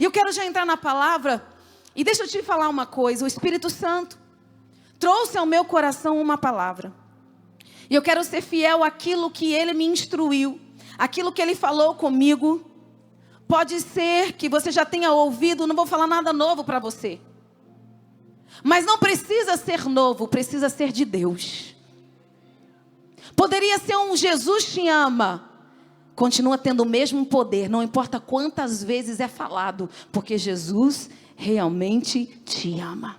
E eu quero já entrar na palavra. E deixa eu te falar uma coisa. O Espírito Santo trouxe ao meu coração uma palavra. E eu quero ser fiel àquilo que Ele me instruiu. Aquilo que Ele falou comigo. Pode ser que você já tenha ouvido. Não vou falar nada novo para você. Mas não precisa ser novo. Precisa ser de Deus. Poderia ser um Jesus te ama. Continua tendo o mesmo poder. Não importa quantas vezes é falado. Porque Jesus realmente te ama.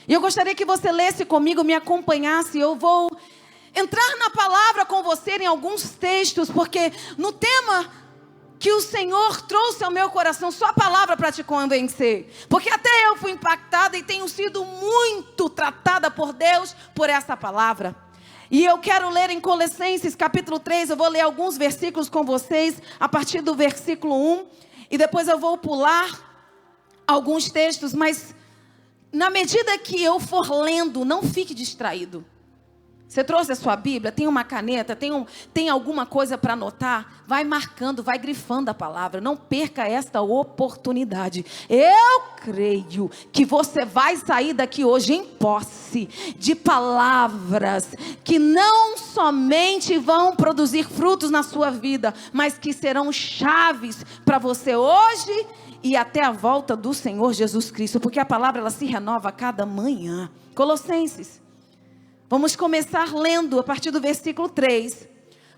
E eu gostaria que você lesse comigo, me acompanhasse. Eu vou entrar na palavra com você em alguns textos, porque no tema que o Senhor trouxe ao meu coração, só a palavra para te convencer. Porque até eu fui impactada e tenho sido muito tratada por Deus por essa palavra. E eu quero ler em Colossenses capítulo 3, eu vou ler alguns versículos com vocês, a partir do versículo 1, e depois eu vou pular alguns textos, mas na medida que eu for lendo, não fique distraído. Você trouxe a sua Bíblia? Tem uma caneta? Tem alguma coisa para anotar? Vai marcando, vai grifando a palavra. Não perca esta oportunidade. Eu creio que você vai sair daqui hoje em posse de palavras que não somente vão produzir frutos na sua vida, mas que serão chaves para você hoje e até a volta do Senhor Jesus Cristo, porque a palavra ela se renova a cada manhã. Colossenses. Vamos começar lendo a partir do versículo 3.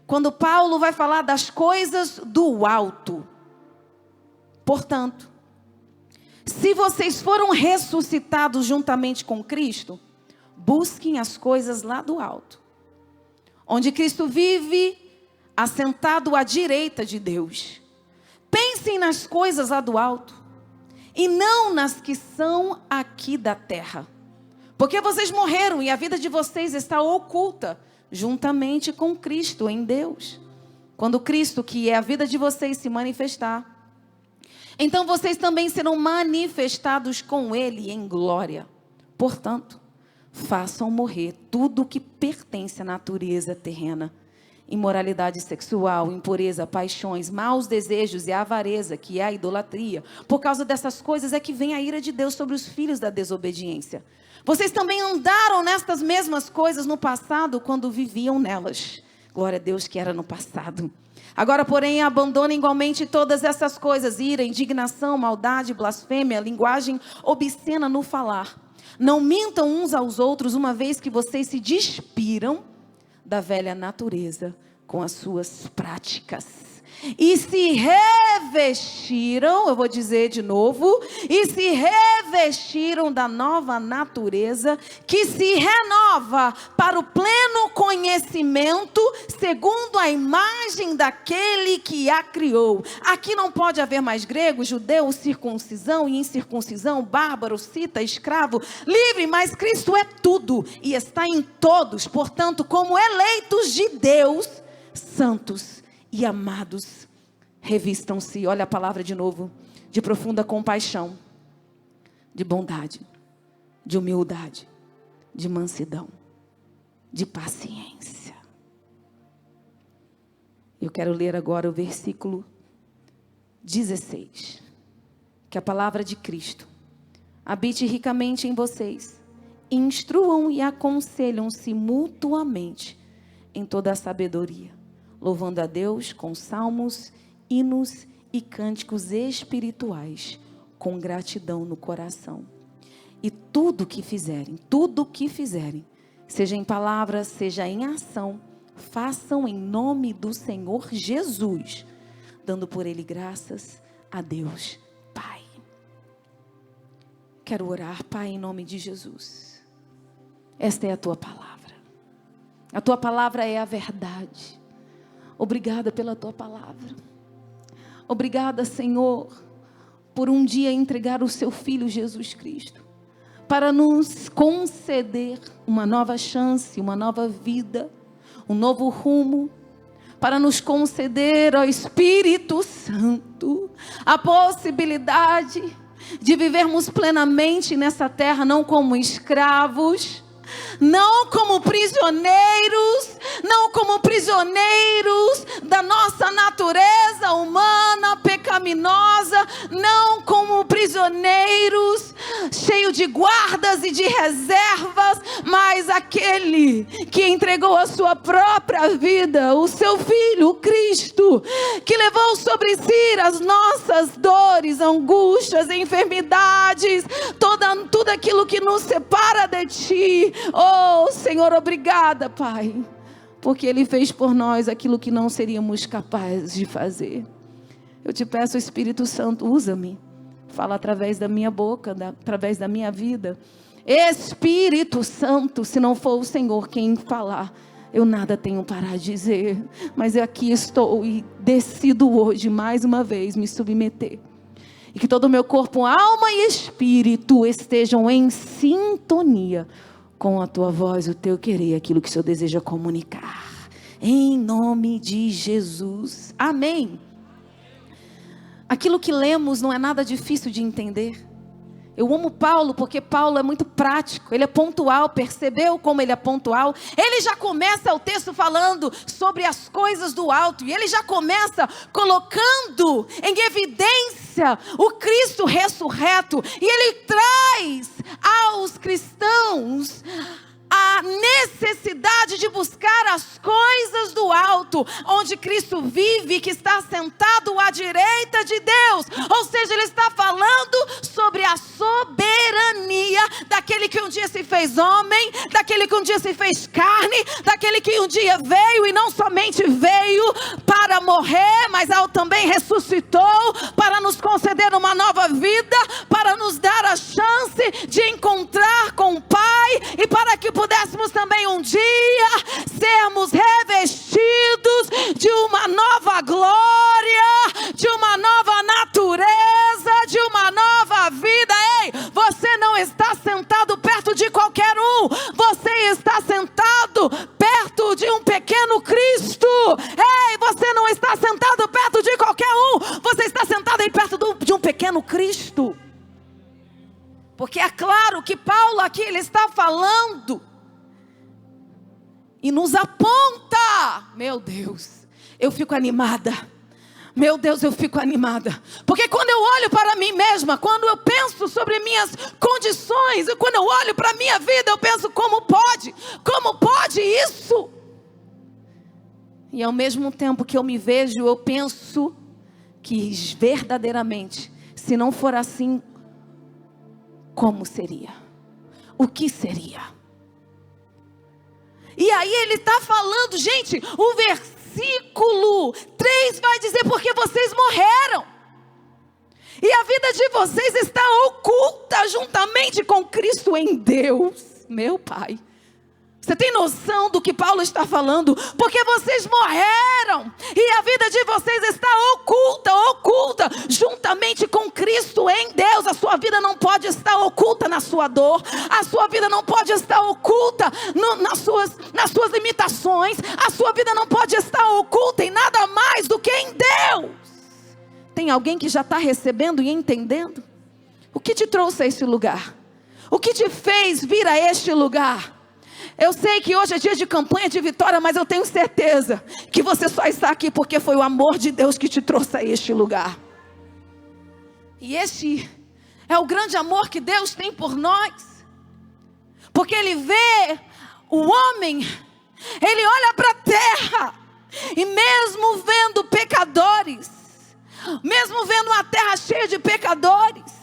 Quando Paulo vai falar das coisas do alto. Portanto, se vocês foram ressuscitados juntamente com Cristo, busquem as coisas lá do alto, onde Cristo vive, assentado à direita de Deus. Pensem nas coisas lá do alto, e não nas que são aqui da terra. Porque vocês morreram e a vida de vocês está oculta, juntamente com Cristo em Deus. Quando Cristo, que é a vida de vocês, se manifestar, então vocês também serão manifestados com Ele em glória. Portanto, façam morrer tudo o que pertence à natureza terrena. Imoralidade sexual, impureza, paixões, maus desejos e a avareza, que é a idolatria. Por causa dessas coisas é que vem a ira de Deus sobre os filhos da desobediência. Vocês também andaram nestas mesmas coisas no passado, quando viviam nelas. Glória a Deus que era no passado. Agora, porém, abandonem igualmente todas essas coisas: ira, indignação, maldade, blasfêmia, linguagem obscena no falar. Não mintam uns aos outros, uma vez que vocês se despiram da velha natureza com as suas práticas. E se revestiram, eu vou dizer de novo, e se revestiram da nova natureza, que se renova para o pleno conhecimento, segundo a imagem daquele que a criou. Aqui não pode haver mais grego, judeu, circuncisão e incircuncisão, bárbaro, cita, escravo, livre, mas Cristo é tudo e está em todos. Portanto, como eleitos de Deus, santos e amados, revistam-se, olha a palavra de novo, de profunda compaixão, de bondade, de humildade, de mansidão, de paciência. Eu quero ler agora o versículo 16. Que a palavra de Cristo habite ricamente em vocês, instruam e aconselham-se mutuamente em toda a sabedoria, louvando a Deus com salmos, hinos e cânticos espirituais, com gratidão no coração. E tudo que fizerem, seja em palavra, seja em ação, façam em nome do Senhor Jesus, dando por Ele graças a Deus Pai. Quero orar, Pai, em nome de Jesus. Esta é a Tua palavra. A Tua palavra é a verdade. Obrigada pela Tua palavra. Obrigada, Senhor, por um dia entregar o Seu Filho Jesus Cristo, para nos conceder uma nova chance, uma nova vida, um novo rumo, para nos conceder, ó Espírito Santo, a possibilidade de vivermos plenamente nessa terra, não como escravos, não como prisioneiros da nossa natureza humana, pecaminosa, não como prisioneiros, cheio de guardas e de reservas, mas aquele que entregou a sua própria vida, o seu Filho, o Cristo, que levou sobre si as nossas dores, angústias, enfermidades, tudo aquilo que nos separa de Ti. Oh, Senhor, obrigada, Pai, porque Ele fez por nós aquilo que não seríamos capazes de fazer. Eu te peço, Espírito Santo, usa-me. Fala através da minha boca, através da minha vida. Espírito Santo, se não for o Senhor quem falar, eu nada tenho para dizer. Mas eu aqui estou e decido hoje, mais uma vez, me submeter. E que todo o meu corpo, alma e espírito estejam em sintonia com a Tua voz, o Teu querer, aquilo que o Senhor deseja comunicar. Em nome de Jesus. Amém. Aquilo que lemos não é nada difícil de entender. Eu amo Paulo porque Paulo é muito prático, ele é pontual. Percebeu como ele é pontual? Ele já começa o texto falando sobre as coisas do alto, e ele já começa colocando em evidência o Cristo ressurreto, e ele traz aos cristãos a necessidade de buscar as coisas do alto, onde Cristo vive, que está sentado à direita de Deus. Ou seja, ele está falando sobre a soberania daquele que um dia se fez homem, daquele que um dia se fez carne, daquele que um dia veio e não somente veio para morrer, mas também ressuscitou para nos conceder uma nova vida, para nos dar a chance de encontrar com o Pai, e para que pudéssemos também um dia sermos revestidos de uma nova glória, de uma nova natureza, de uma nova vida. Ei, você não está sentado perto de qualquer um, você está sentado perto de um pequeno Cristo. Ei, você não está sentado perto de qualquer um, você está sentado aí perto de um pequeno Cristo. Porque é claro que Paulo aqui, ele está falando e nos aponta. Meu Deus, eu fico animada. Meu Deus, eu fico animada. Porque quando eu olho para mim mesma, quando eu penso sobre minhas condições, e quando eu olho para a minha vida, eu penso, como pode isso? E ao mesmo tempo que eu me vejo, eu penso que verdadeiramente, se não for assim, como seria? O que seria? E aí ele está falando, gente, o versículo 3 vai dizer, porque vocês morreram, e a vida de vocês está oculta juntamente com Cristo em Deus. Meu Pai, você tem noção do que Paulo está falando? Porque vocês morreram, e a vida de vocês está oculta, juntamente com Cristo em Deus. A sua vida não pode estar oculta na sua dor, a sua vida não pode estar oculta nas suas limitações, a sua vida não pode estar oculta em nada mais do que em Deus. Tem alguém que já está recebendo e entendendo? O que te trouxe a esse lugar? O que te fez vir a este lugar? Eu sei que hoje é dia de campanha de vitória, mas eu tenho certeza que você só está aqui porque foi o amor de Deus que te trouxe a este lugar. E este é o grande amor que Deus tem por nós. Porque Ele vê o homem, Ele olha para a terra, e mesmo vendo pecadores, mesmo vendo uma terra cheia de pecadores,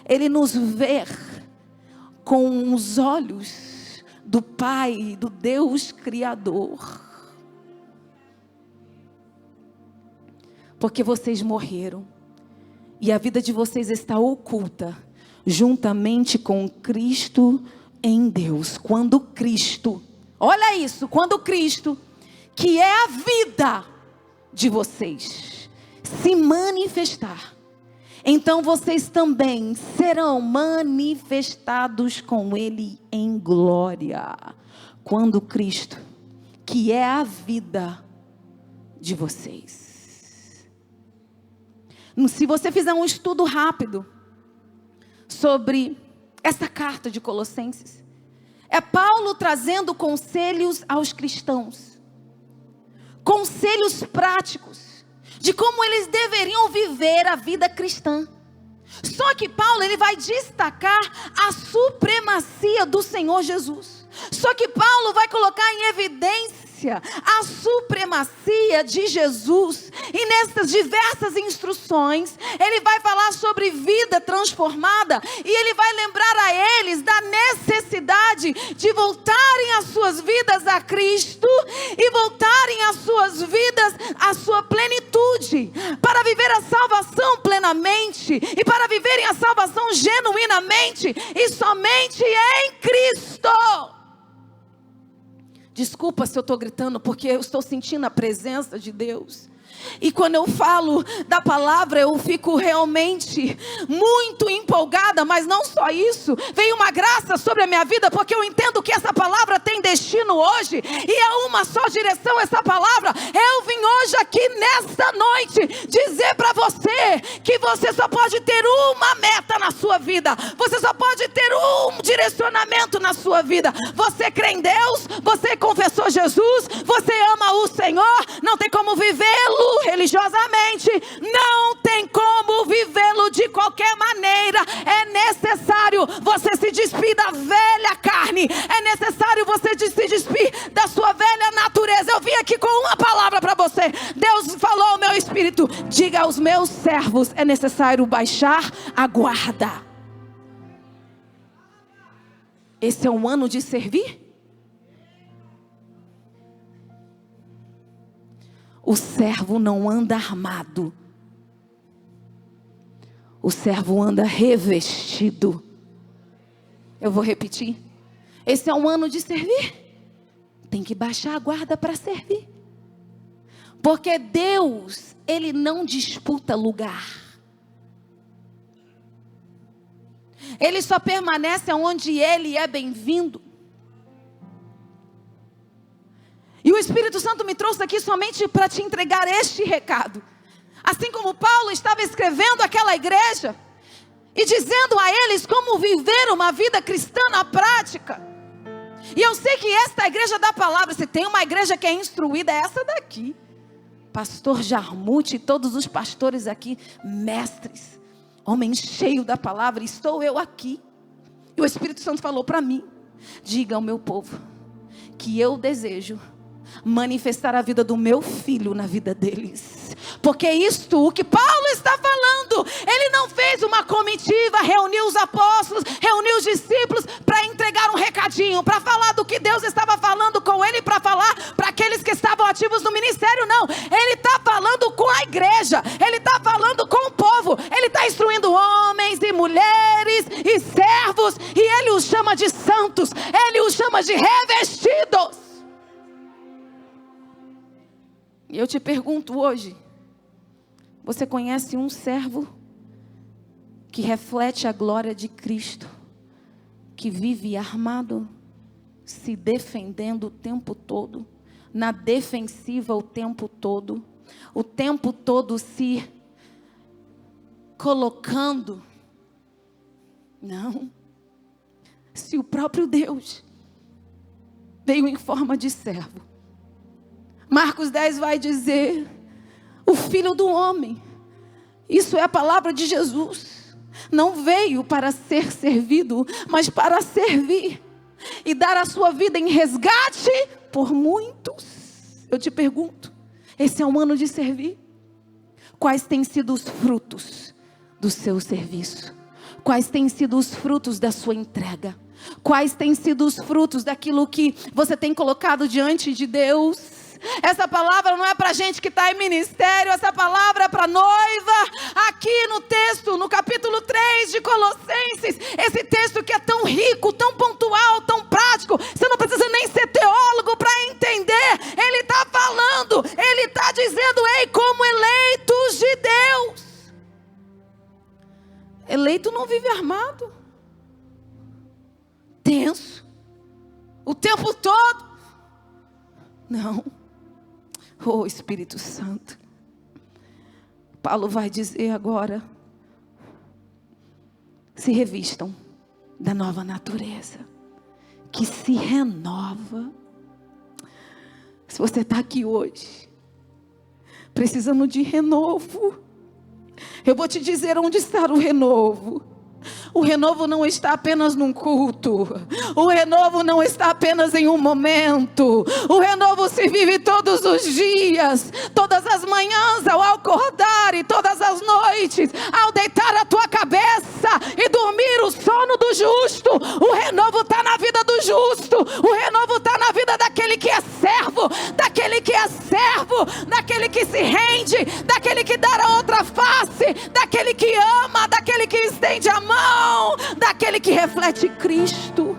Ele nos vê com os olhos do Pai, do Deus Criador. Porque vocês morreram, e a vida de vocês está oculta, juntamente com Cristo em Deus. Quando Cristo, olha isso, quando Cristo, que é a vida de vocês, se manifestar, então vocês também serão manifestados com Ele em glória. Quando Cristo, que é a vida de vocês. Se você fizer um estudo rápido sobre essa carta de Colossenses, é Paulo trazendo conselhos aos cristãos. Conselhos práticos de como eles deveriam viver a vida cristã. Só Só que Paulo, ele vai destacar a supremacia do Senhor Jesus. Só que Paulo vai colocar em evidência a supremacia de Jesus. E nessas diversas instruções, ele vai falar sobre vida transformada. E ele vai lembrar a eles da necessidade de voltarem as suas vidas a Cristo. E voltarem as suas vidas à sua plenitude. Para viver a salvação plenamente. E para viverem a salvação genuinamente. E somente em Cristo. Desculpa se eu estou gritando, porque eu estou sentindo a presença de Deus. E quando eu falo da palavra, eu fico realmente muito empolgada. Mas não só isso, veio uma graça sobre a minha vida, porque eu entendo que essa palavra tem destino hoje. E é uma só direção essa palavra. Eu vim hoje aqui nesta noite dizer para você que você só pode ter uma meta na sua vida. Você só pode ter um direcionamento na sua vida. Você crê em Deus, você confessou Jesus, você ama o Senhor, não tem como vivê-lo religiosamente, não tem como vivê-lo de qualquer maneira. É necessário você se despir da velha carne, é necessário você se despir da sua velha natureza. Eu vim aqui com uma palavra para você. Deus falou ao meu espírito: diga aos meus servos, é necessário baixar a guarda. Esse é um ano de servir? O servo não anda armado. O servo anda revestido. Eu vou repetir. Esse é um ano de servir. Tem que baixar a guarda para servir. Porque Deus, Ele não disputa lugar. Ele só permanece onde Ele é bem-vindo. E o Espírito Santo me trouxe aqui somente para te entregar este recado. Assim como Paulo estava escrevendo aquela igreja e dizendo a eles como viver uma vida cristã na prática. E eu sei que esta igreja da palavra, se tem uma igreja que é instruída, é essa daqui. Pastor Jarmute e todos os pastores aqui, mestres, homem cheio da palavra, estou eu aqui. E o Espírito Santo falou para mim: diga ao meu povo que eu desejo manifestar a vida do meu filho na vida deles. Porque isto, o que Paulo está falando, ele não fez uma comitiva, reuniu os apóstolos, reuniu os discípulos para entregar um recadinho, para falar do que Deus estava falando com ele, para falar para aqueles que estavam ativos no ministério. Não, ele está falando com a igreja, ele está falando com o povo, ele está instruindo homens e mulheres e servos, e ele os chama de santos, ele os chama de revestidos. E eu te pergunto hoje: você conhece um servo que reflete a glória de Cristo, que vive armado, se defendendo o tempo todo, na defensiva o tempo todo se colocando? Não. Se o próprio Deus veio em forma de servo, Marcos 10 vai dizer: o Filho do Homem, isso é a palavra de Jesus, não veio para ser servido, mas para servir e dar a sua vida em resgate por muitos. Eu te pergunto, esse é um ano de servir? Quais têm sido os frutos do seu serviço? Quais têm sido os frutos da sua entrega? Quais têm sido os frutos daquilo que você tem colocado diante de Deus? Essa palavra não é para gente que está em ministério, essa palavra é para noiva. Aqui no texto, no capítulo 3 de Colossenses, esse texto que é tão rico, tão pontual, tão prático, você não precisa nem ser teólogo para entender. Ele está falando, ele está dizendo: ei, como eleitos de Deus. Eleito não vive armado, tenso, o tempo todo. Não. Oh, Espírito Santo. Paulo vai dizer agora: se revistam da nova natureza, que se renova. Se você está aqui hoje precisando de renovo, Eu vou te dizer onde está o renovo. O renovo não está apenas num culto. O renovo não está apenas em um momento. O renovo se vive todos os dias, todas as manhãs ao acordar e todas as noites ao deitar a tua cabeça e dormir o sono do justo. O renovo está na vida do justo. O renovo está na vida daquele que é servo, daquele que é servo, daquele que se rende, daquele que dá a outra face, daquele que ama, daquele que estende a mão, daquele que reflete Cristo.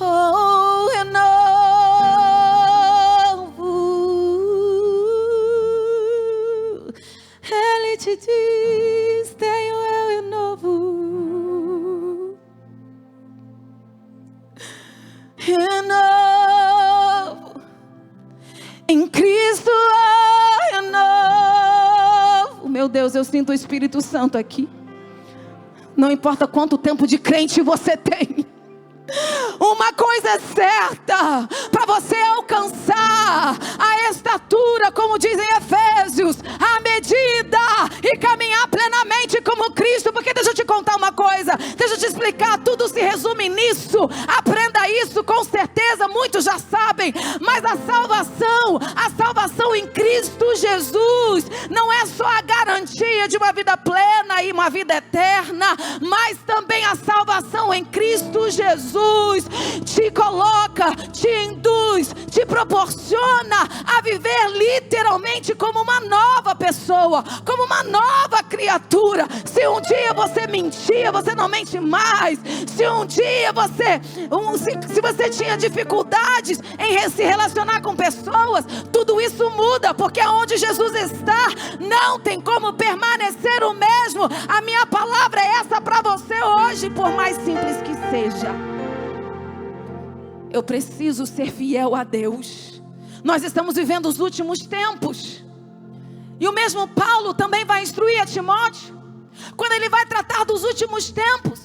Oh, renovo. Ele te diz: tenho eu renovo. Renovo. Em Cristo há renovo. Meu Deus, eu sinto o Espírito Santo aqui. Não importa quanto tempo de crente você tem, uma coisa é certa: para você alcançar a estatura, como dizem Efésios, a medida e caminhar plenamente como Cristo. Porque deixa eu te contar uma coisa, deixa eu te explicar, tudo se resume nisso. Aprenda isso, com certeza muitos já sabem, mas a salvação em Cristo Jesus não é só a garantia de uma vida plena e uma vida eterna, mas também a salvação em Cristo Jesus te coloca, te induz, te proporciona a viver literalmente como uma nova pessoa, como uma nova criatura. Se um dia você mentia, você não mente mais. Se um dia se você tinha dificuldades em se relacionar com pessoas, tudo isso muda, porque onde Jesus está, não tem como permanecer o mesmo. A minha palavra é essa para você hoje, por mais simples que seja. Eu preciso ser fiel a Deus. Nós estamos vivendo os últimos tempos. E o mesmo Paulo também vai instruir a Timóteo. Quando ele vai tratar dos últimos tempos,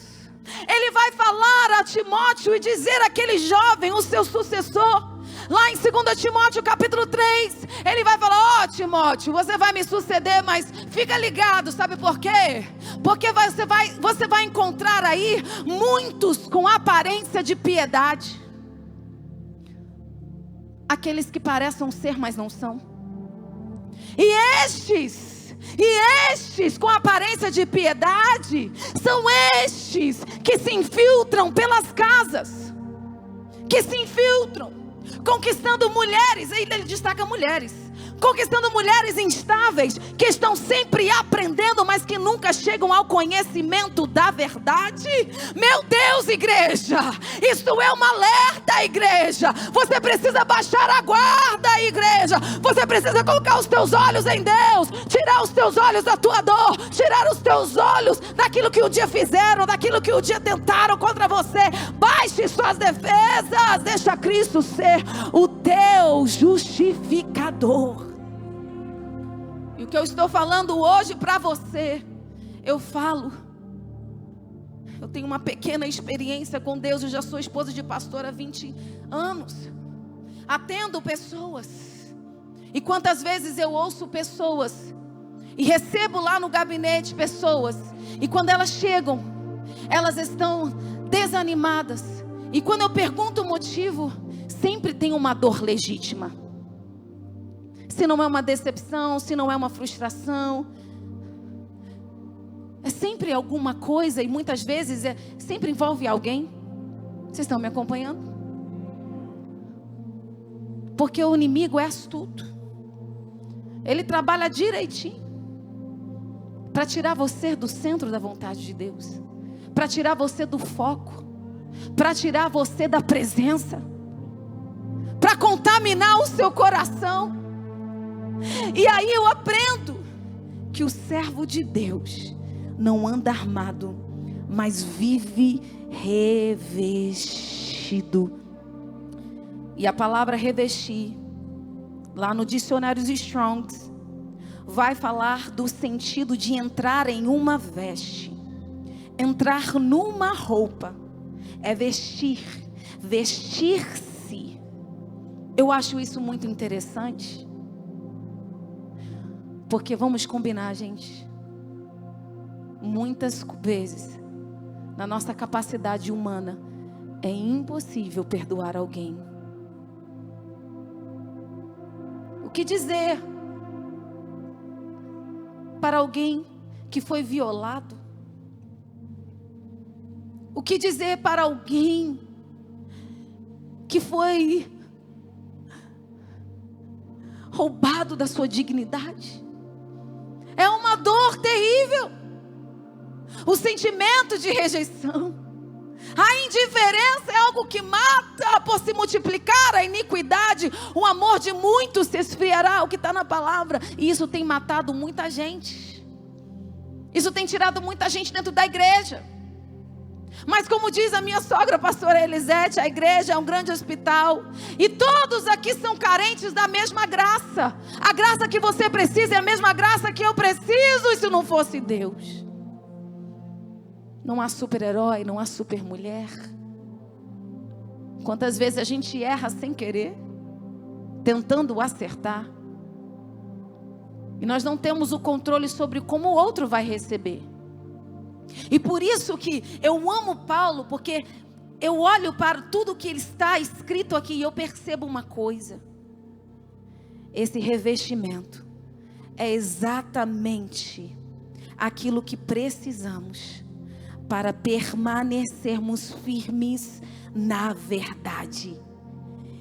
ele vai falar a Timóteo e dizer àquele jovem, o seu sucessor, lá em 2 Timóteo capítulo 3, ele vai falar: ó, Timóteo, você vai me suceder, mas fica ligado, sabe por quê? Porque você vai encontrar aí muitos com aparência de piedade, aqueles que parecem ser, mas não são. E estes com aparência de piedade, são estes que se infiltram pelas casas, que se infiltram, conquistando mulheres. Ele destaca mulheres, conquistando mulheres instáveis, que estão sempre aprendendo, mas que nunca chegam ao conhecimento da verdade. Meu Deus, igreja, isso é um alerta, igreja. Você precisa baixar a guarda, igreja. Você precisa colocar os teus olhos em Deus, tirar os teus olhos da tua dor, tirar os teus olhos daquilo que um dia fizeram, daquilo que um dia tentaram contra você. Baixe suas defesas, deixa Cristo ser o teu justificador. E o que eu estou falando hoje para você, eu tenho uma pequena experiência com Deus. Eu já sou esposa de pastor há 20 anos. Atendo pessoas. E quantas vezes eu ouço pessoas e recebo lá no gabinete pessoas, e quando elas chegam, elas estão desanimadas. E quando eu pergunto o motivo, sempre tem uma dor legítima. Se não é uma decepção, se não é uma frustração, é sempre alguma coisa, e muitas vezes sempre envolve alguém. Vocês estão me acompanhando? Porque o inimigo é astuto. Ele trabalha direitinho para tirar você do centro da vontade de Deus, para tirar você do foco, para tirar você da presença, para contaminar o seu coração. E aí eu aprendo que o servo de Deus não anda armado, mas vive revestido. E a palavra revestir, lá no dicionário Strongs, vai falar do sentido de entrar em uma veste. Entrar numa roupa é vestir, vestir-se. Eu acho isso muito interessante. Porque vamos combinar, gente. muitas vezes, na nossa capacidade humana, é impossível perdoar alguém. O que dizer para alguém que foi violado? O que dizer para alguém que foi roubado da sua dignidade? É uma dor terrível. O sentimento de rejeição, a indiferença é algo que mata. Por se multiplicar a iniquidade, o amor de muitos se esfriará, o que está na palavra. E isso tem matado muita gente. Isso tem tirado muita gente dentro da igreja. Mas como diz a minha sogra, a pastora Elisete, a igreja é um grande hospital. E todos aqui são carentes da mesma graça. A graça que você precisa é a mesma graça que eu preciso. E se não fosse Deus? Não há super-herói, não há super-mulher. Quantas vezes a gente erra sem querer, tentando acertar. E nós não temos o controle sobre como o outro vai receber. E por isso que eu amo Paulo, porque eu olho para tudo que ele está escrito aqui e eu percebo uma coisa. Esse revestimento é exatamente aquilo que precisamos para permanecermos firmes na verdade.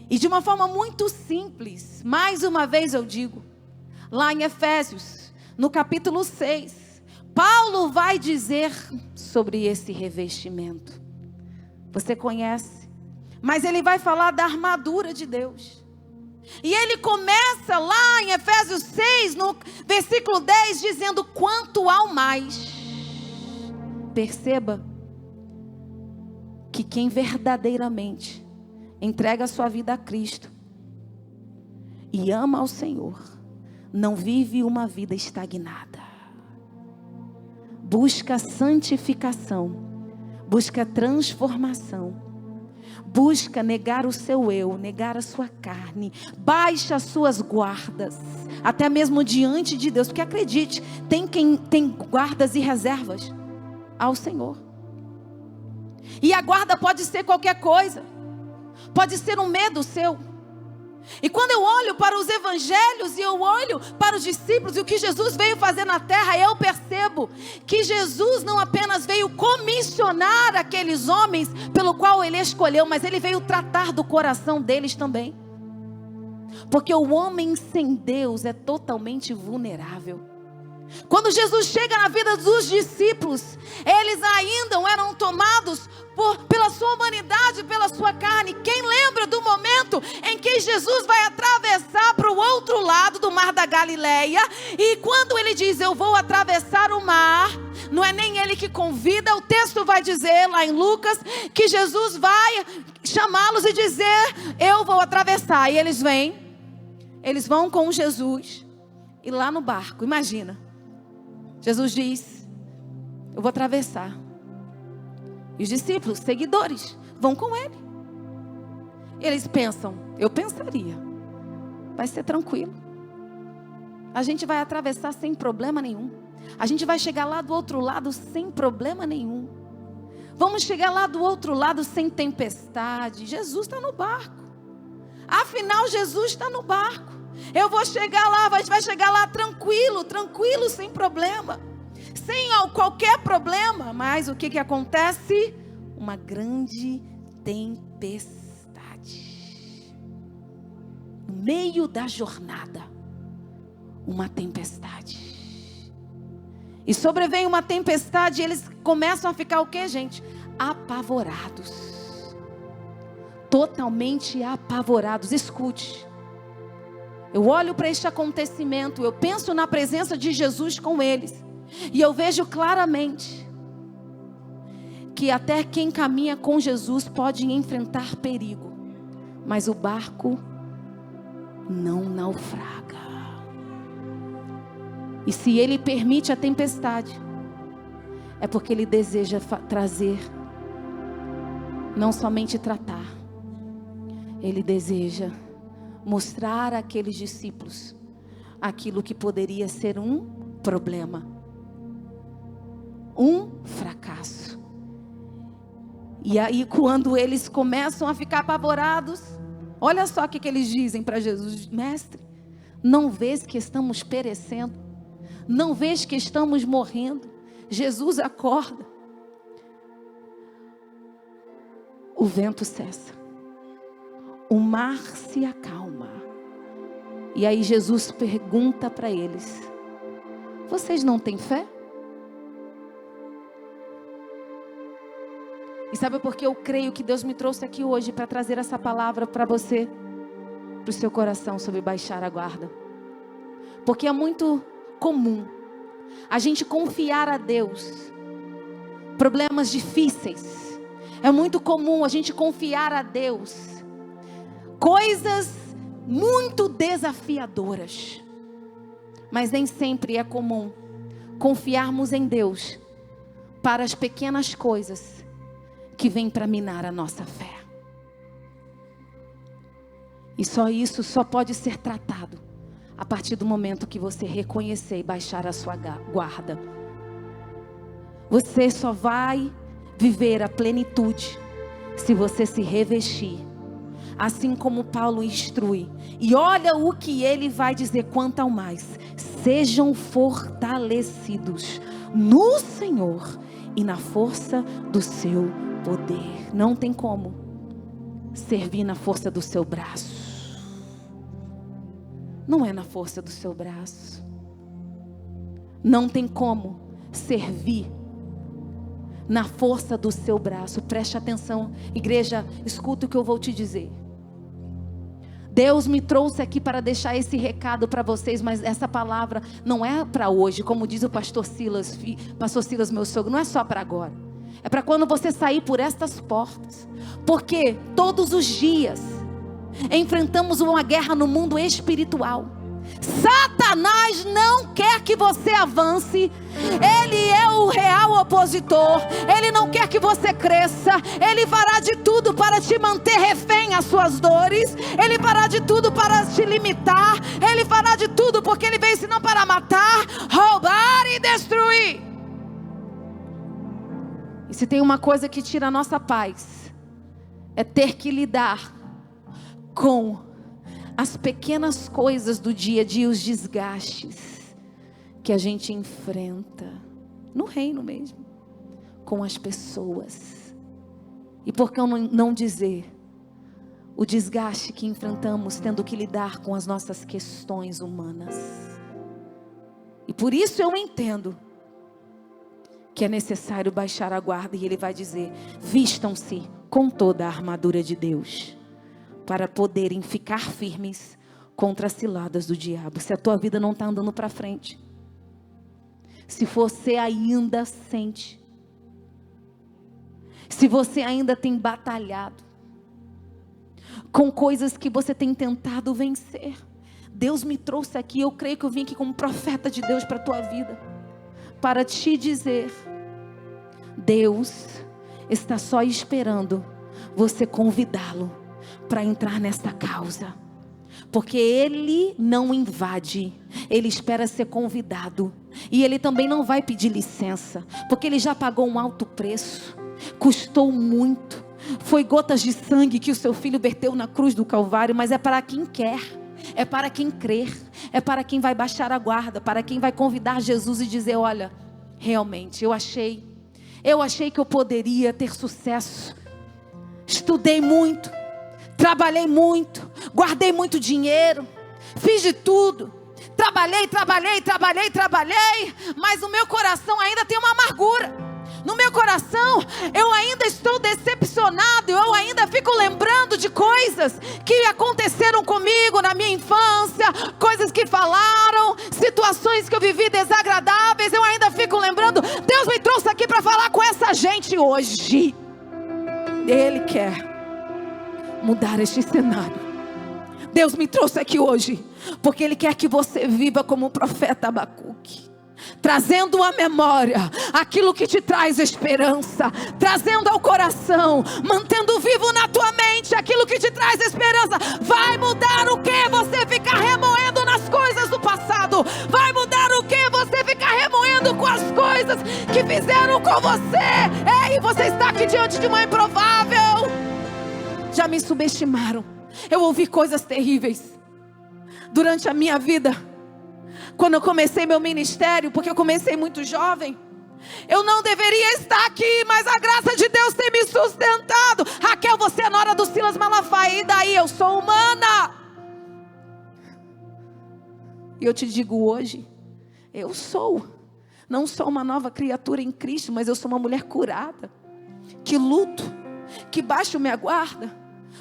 E de uma forma muito simples, mais uma vez eu digo, lá em Efésios, no capítulo 6, Paulo vai dizer sobre esse revestimento. Você conhece, mas ele vai falar da armadura de Deus. E ele começa lá em Efésios 6, no versículo 10, dizendo: quanto ao mais. Perceba que quem verdadeiramente entrega a sua vida a Cristo e ama ao Senhor, não vive uma vida estagnada. Busca santificação, busca transformação, busca negar o seu eu, negar a sua carne, baixa as suas guardas, até mesmo diante de Deus, porque acredite, tem quem tem guardas e reservas ao Senhor. E a guarda pode ser qualquer coisa, pode ser um medo seu. E quando eu olho para os evangelhos e eu olho para os discípulos e o que Jesus veio fazer na terra, eu percebo que Jesus não apenas veio comissionar aqueles homens pelo qual ele escolheu, mas ele veio tratar do coração deles também. Porque o homem sem Deus é totalmente vulnerável. Quando Jesus chega na vida dos discípulos, eles ainda eram tomados pela sua humanidade, pela sua carne. Quem lembra do momento em que Jesus vai atravessar para o outro lado do mar da Galileia? E quando ele diz, eu vou atravessar o mar, não é nem ele que convida. O texto vai dizer lá em Lucas, que Jesus vai chamá-los e dizer, eu vou atravessar. E eles vêm, eles vão com Jesus. E lá no barco, imagina, Jesus diz, eu vou atravessar. E os discípulos, seguidores, vão com ele. E eles pensam, eu pensaria, vai ser tranquilo. A gente vai atravessar sem problema nenhum. A gente vai chegar lá do outro lado sem problema nenhum. Vamos chegar lá do outro lado sem tempestade. Jesus está no barco. Afinal, Jesus está no barco. Eu vou chegar lá, a gente vai chegar lá tranquilo, sem problema. Sem qualquer problema. Mas o que acontece? Uma grande tempestade. No meio da jornada, uma tempestade. E sobrevém uma tempestade e eles começam a ficar o que, gente? Apavorados. Totalmente apavorados. Escute. Eu olho para este acontecimento, eu penso na presença de Jesus com eles. E eu vejo claramente que até quem caminha com Jesus pode enfrentar perigo, mas o barco não naufraga. E se ele permite a tempestade, é porque ele deseja trazer, não somente tratar, ele deseja mostrar àqueles discípulos aquilo que poderia ser um problema. um fracasso. E aí, quando eles começam a ficar apavorados, olha só o que eles dizem para Jesus: mestre, não vês que estamos perecendo? Não vês que estamos morrendo? Jesus acorda. O vento cessa. O mar se acalma. E aí Jesus pergunta para eles: vocês não têm fé? E sabe por que eu creio que Deus me trouxe aqui hoje para trazer essa palavra para você, para o seu coração, sobre baixar a guarda? Porque é muito comum a gente confiar a Deus problemas difíceis. É muito comum a gente confiar a Deus coisas muito desafiadoras. Mas nem sempre é comum confiarmos em Deus para as pequenas coisas que vêm para minar a nossa fé. E só isso só pode ser tratado a partir do momento que você reconhecer e baixar a sua guarda. Você só vai viver a plenitude se você se revestir, assim como Paulo instrui. E olha o que ele vai dizer: quanto ao mais, sejam fortalecidos no Senhor e na força do seu poder. Não tem como servir na força do seu braço. Não é na força do seu braço. Não tem como servir na força do seu braço. Preste atenção, igreja, escuta o que eu vou te dizer. Deus me trouxe aqui para deixar esse recado para vocês, mas essa palavra não é para hoje, como diz o pastor Silas, meu sogro, não é só para agora. É para quando você sair por estas portas. Porque todos os dias enfrentamos uma guerra no mundo espiritual. Satanás não quer que você avance. Ele é o real opositor. Ele não quer que você cresça. Ele fará de tudo para te manter refém às suas dores. Ele fará de tudo para te limitar. Ele fará de tudo porque ele veio senão para matar, roubar e destruir. E se tem uma coisa que tira a nossa paz, é ter que lidar com as pequenas coisas do dia a dia, os desgastes que a gente enfrenta no reino mesmo, com as pessoas. E por que não dizer o desgaste que enfrentamos tendo que lidar com as nossas questões humanas? E por isso eu entendo que é necessário baixar a guarda. E ele vai dizer: vistam-se com toda a armadura de Deus, para poderem ficar firmes contra as ciladas do diabo. Se a tua vida não está andando para frente, se você ainda sente, se você ainda tem batalhado com coisas que você tem tentado vencer, Deus me trouxe aqui, eu creio que eu vim aqui como profeta de Deus para a tua vida, para te dizer: Deus está só esperando você convidá-lo para entrar nesta causa. Porque Ele não invade, Ele espera ser convidado. E Ele também não vai pedir licença, porque Ele já pagou um alto preço, custou muito. Foi gotas de sangue que o seu filho verteu na cruz do Calvário. Mas é para quem quer, é para quem crer, é para quem vai baixar a guarda, para quem vai convidar Jesus e dizer: olha, realmente eu achei que eu poderia ter sucesso. Estudei muito, trabalhei muito, guardei muito dinheiro, fiz de tudo, trabalhei, mas o meu coração ainda tem uma amargura. No meu coração eu ainda estou decepcionado, eu ainda fico lembrando de coisas que aconteceram comigo na minha infância, coisas que falaram, situações que eu vivi desagradáveis, eu ainda fico lembrando. Deus me trouxe aqui para falar com essa gente hoje. Ele quer mudar este cenário. Deus me trouxe aqui hoje porque Ele quer que você viva como o profeta Abacuque, trazendo à memória aquilo que te traz esperança, trazendo ao coração, mantendo vivo na tua mente aquilo que te traz esperança. Vai mudar o que você ficar remoendo nas coisas do passado? Vai mudar o que você ficar remoendo com as coisas que fizeram com você. Ei, você está aqui diante de uma improvável. Já me subestimaram. Eu ouvi coisas terríveis durante a minha vida. Quando eu comecei meu ministério, porque eu comecei muito jovem, eu não deveria estar aqui, mas a graça de Deus tem me sustentado. Raquel, você é nora do Silas Malafaia, e daí? Eu sou humana. E eu te digo hoje, eu não sou uma nova criatura em Cristo, mas eu sou uma mulher curada, que luto, que baixo minha guarda.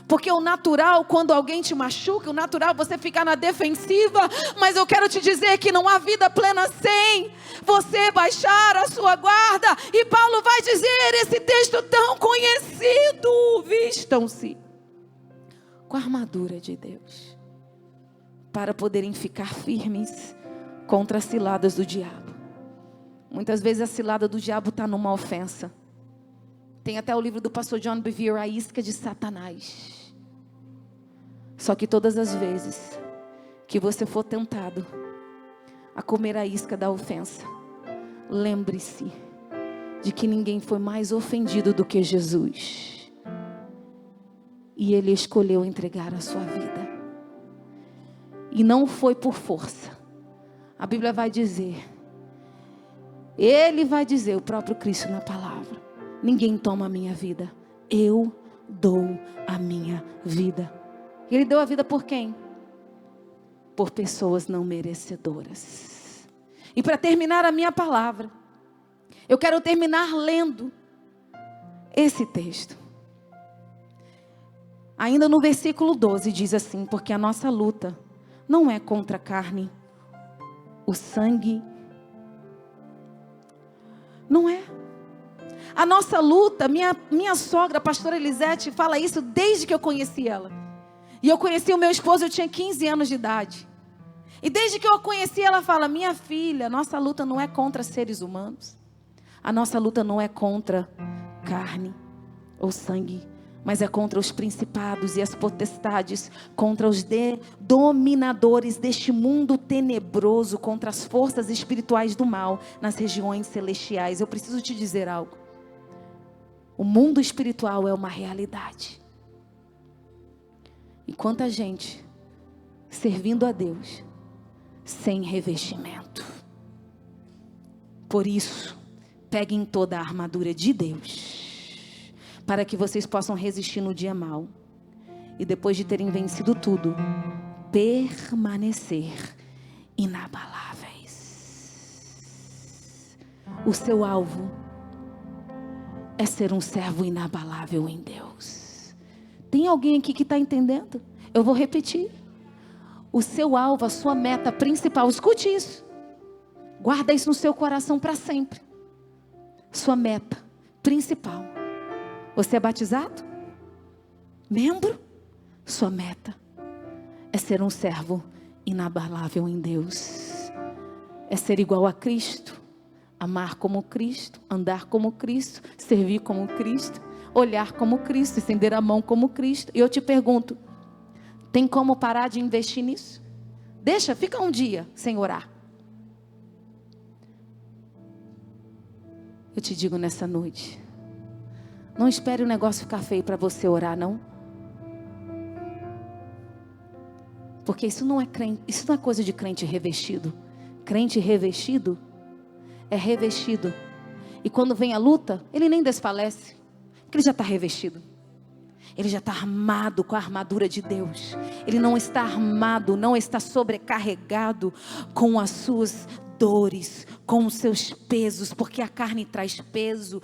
Porque o natural, quando alguém te machuca, o natural é você ficar na defensiva. Mas eu quero te dizer que não há vida plena sem você baixar a sua guarda. E Paulo vai dizer esse texto tão conhecido: vistam-se com a armadura de Deus, para poderem ficar firmes contra as ciladas do diabo. Muitas vezes a cilada do diabo está numa ofensa. Tem até o livro do pastor John Bevere, A Isca de Satanás. Só que todas as vezes que você for tentado a comer a isca da ofensa, lembre-se de que ninguém foi mais ofendido do que Jesus. E Ele escolheu entregar a sua vida. E não foi por força. A Bíblia vai dizer, Ele vai dizer, o próprio Cristo na palavra: ninguém toma a minha vida, eu dou a minha vida. E Ele deu a vida por quem? Por pessoas não merecedoras. E para terminar a minha palavra, eu quero terminar lendo esse texto. Ainda no versículo 12 diz assim: porque a nossa luta não é contra a carne, o sangue, não é. A nossa luta, minha sogra, a pastora Elisete, fala isso desde que eu conheci ela. E eu conheci o meu esposo, eu tinha 15 anos de idade. E desde que eu a conheci, ela fala: minha filha, nossa luta não é contra seres humanos. A nossa luta não é contra carne ou sangue, mas é contra os principados e as potestades, contra os dominadores deste mundo tenebroso, contra as forças espirituais do mal nas regiões celestiais. Eu preciso te dizer algo. O mundo espiritual é uma realidade. E quanta gente servindo a Deus sem revestimento. Por isso, peguem toda a armadura de Deus, para que vocês possam resistir no dia mau. E depois de terem vencido tudo, permanecer inabaláveis. O seu alvo é ser um servo inabalável em Deus. Tem alguém aqui que está entendendo? Eu vou repetir. O seu alvo, a sua meta principal, escute isso. Guarda isso no seu coração para sempre. Sua meta principal. Você é batizado? Membro? Sua meta é ser um servo inabalável em Deus. É ser igual a Cristo. Amar como Cristo, andar como Cristo, servir como Cristo, olhar como Cristo, estender a mão como Cristo. E eu te pergunto, tem como parar de investir nisso? Fica um dia sem orar. Eu te digo nessa noite, não espere o negócio ficar feio para você orar, não. Porque isso não é coisa de crente revestido. Crente revestido é revestido. E quando vem a luta, ele nem desfalece. Porque ele já está revestido. Ele já está armado com a armadura de Deus. Ele não está armado, não está sobrecarregado com as suas dores, com os seus pesos, porque a carne traz peso.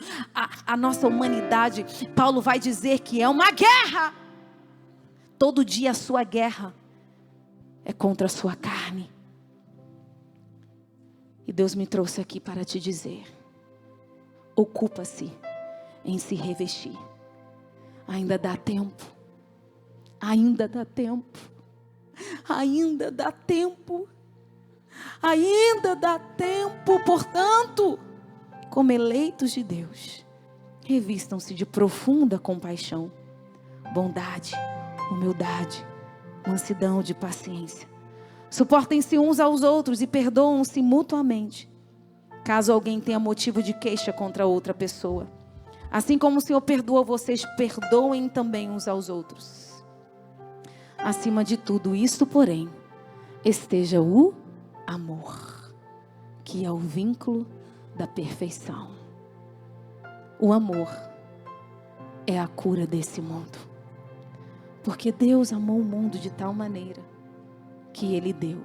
A nossa humanidade, Paulo vai dizer que é uma guerra. Todo dia a sua guerra é contra a sua carne. E Deus me trouxe aqui para te dizer: ocupa-se em se revestir. Ainda dá tempo. Ainda dá tempo. Ainda dá tempo. Ainda dá tempo. Portanto, como eleitos de Deus, revistam-se de profunda compaixão, bondade, humildade, mansidão, de paciência. Suportem-se uns aos outros e perdoam-se mutuamente. caso alguém tenha motivo de queixa contra outra pessoa. Assim como o Senhor perdoa vocês, perdoem também uns aos outros. Acima de tudo isto, porém, esteja o amor, que é o vínculo da perfeição. O amor é a cura desse mundo. Porque Deus amou o mundo de tal maneira que Ele deu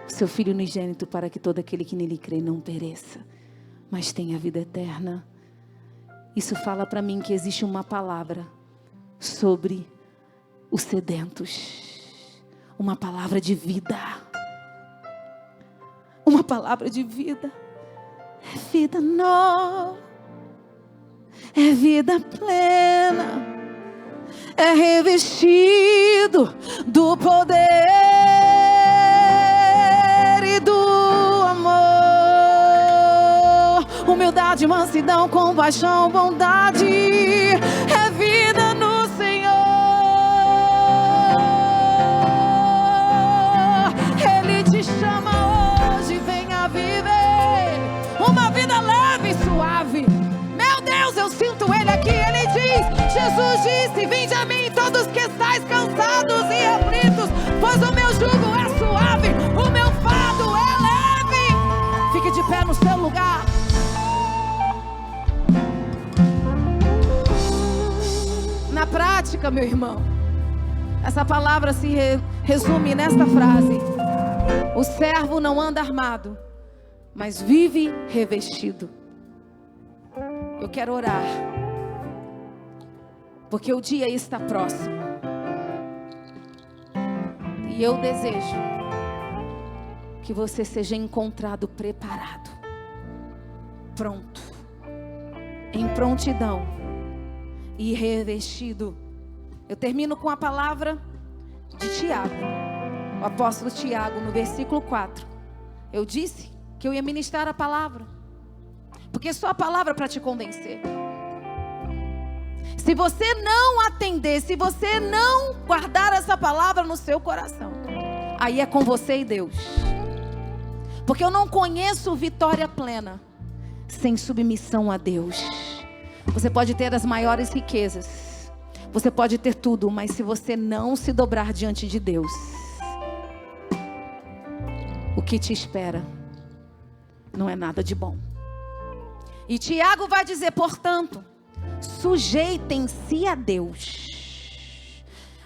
o seu Filho unigênito para que todo aquele que nele crê não pereça, mas tenha vida eterna. Isso fala para mim que existe uma palavra sobre os sedentos. Uma palavra de vida. Uma palavra de vida. É vida nova. É vida plena. É revestido do poder e do amor. Humildade, mansidão, compaixão, bondade. É vida no Senhor. Ele te chama hoje, venha viver uma vida leve e suave. Meu Deus, eu sinto Ele aqui. Ele diz, Jesus disse, vinde a mim todos que estáis cansados e aflitos, pois o meu jugo é suave, o meu fardo é leve. Fique de pé no seu lugar. Na prática, meu irmão, essa palavra se resume nesta frase: o servo não anda armado, mas vive revestido. Eu quero orar, porque o dia está próximo. E eu desejo que você seja encontrado preparado, pronto, em prontidão e revestido. Eu termino com a palavra de Tiago, o apóstolo Tiago, no versículo 4. Eu disse que eu ia ministrar a palavra, porque só a palavra para te convencer. Se você não atender, se você não guardar essa palavra no seu coração, aí é com você e Deus. Porque eu não conheço vitória plena sem submissão a Deus. Você pode ter as maiores riquezas, você pode ter tudo, mas se você não se dobrar diante de Deus, o que te espera não é nada de bom. E Tiago vai dizer, portanto, sujeitem-se a Deus,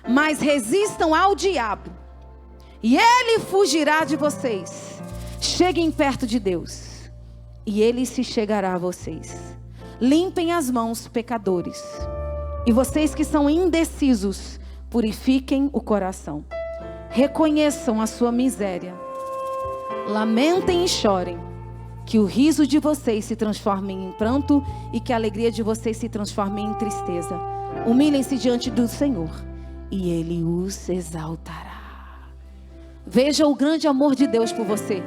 mas resistam ao diabo, e ele fugirá de vocês. Cheguem perto de Deus, e ele se chegará a vocês. Limpem as mãos, pecadores, e vocês que são indecisos, purifiquem o coração. Reconheçam a sua miséria, lamentem e chorem. Que o riso de vocês se transforme em pranto e que a alegria de vocês se transforme em tristeza. Humilhem-se diante do Senhor e Ele os exaltará. Veja o grande amor de Deus por você.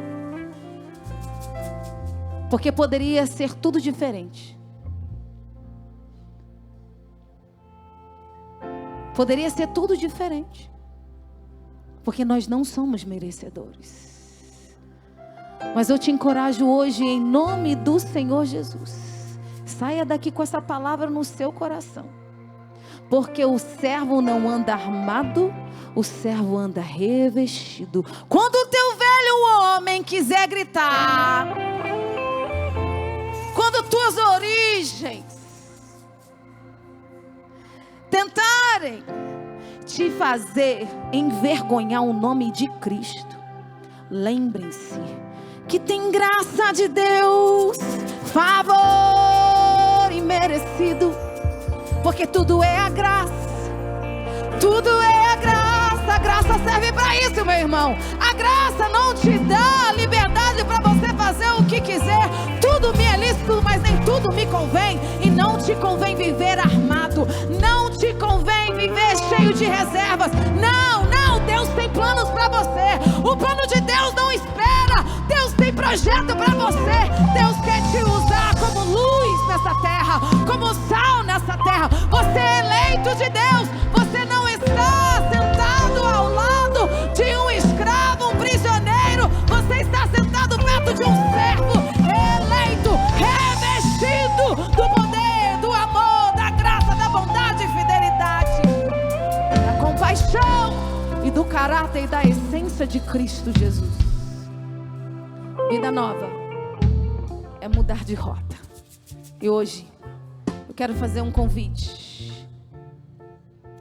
Porque poderia ser tudo diferente. Poderia ser tudo diferente. Porque nós não somos merecedores. Mas eu te encorajo hoje em nome do Senhor Jesus. Saia daqui com essa palavra no seu coração. Porque o servo não anda armado, o servo anda revestido. Quando o teu velho homem quiser gritar, quando tuas origens tentarem te fazer envergonhar o nome de Cristo, lembrem-se que tem graça de Deus, favor imerecido, porque tudo é a graça, tudo é a graça serve para isso, meu irmão. A graça não te dá liberdade para você fazer o que quiser. Tudo me é lícito, mas nem tudo me convém. E não te convém viver armado, não te convém viver cheio de reservas. Não, Deus tem planos para você. O plano de Deus não espera. Deus tem projeto para você. Deus quer te usar como luz nessa terra, como sal nessa terra. Você é eleito de Deus. Você não está sentado ao lado de um escravo, um prisioneiro. Você está sentado perto de um servo. caráter e da essência de Cristo Jesus. Vida nova é mudar de rota. E hoje eu quero fazer um convite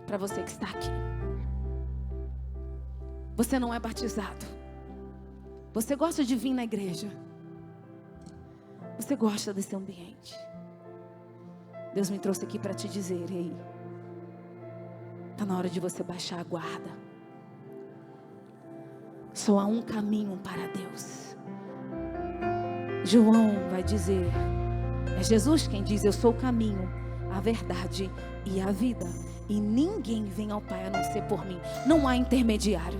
para você que está aqui. Você não é batizado. Você gosta de vir na igreja. Você gosta desse ambiente. Deus me trouxe aqui para te dizer: ei, está na hora de você baixar a guarda. Só há um caminho para Deus. João vai dizer, é Jesus quem diz: eu sou o caminho, a verdade e a vida, e ninguém vem ao Pai a não ser por mim. Não há intermediário.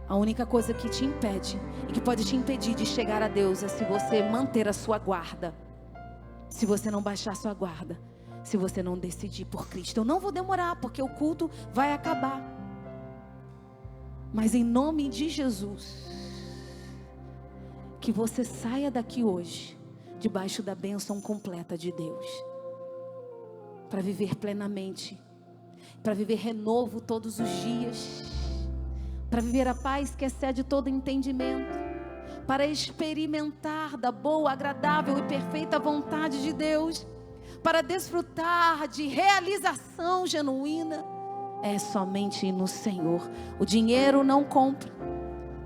A única coisa que te impede e que pode te impedir de chegar a Deus é se você manter a sua guarda. Se você não baixar a sua guarda, se você não decidir por Cristo. Eu não vou demorar, porque o culto vai acabar. Mas em nome de Jesus, que você saia daqui hoje debaixo da bênção completa de Deus, para viver plenamente, para viver renovo todos os dias, para viver a paz que excede todo entendimento, para experimentar da boa, agradável e perfeita vontade de Deus, para desfrutar de realização genuína. É somente no Senhor. O dinheiro não compra.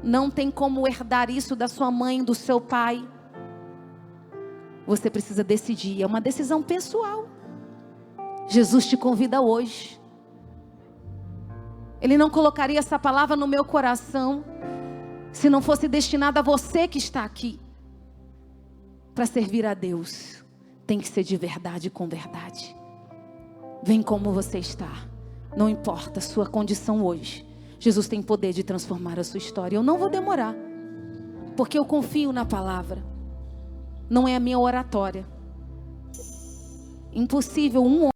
Não tem como herdar isso da sua mãe, do seu pai. Você precisa decidir. É uma decisão pessoal. Jesus te convida hoje. Ele não colocaria essa palavra no meu coração se não fosse destinada a você que está aqui. Para servir a Deus, tem que ser de verdade com verdade. Vem como você está. Não importa a sua condição hoje. Jesus tem poder de transformar a sua história. Eu não vou demorar, porque eu confio na palavra. Não é a minha oratória. Impossível um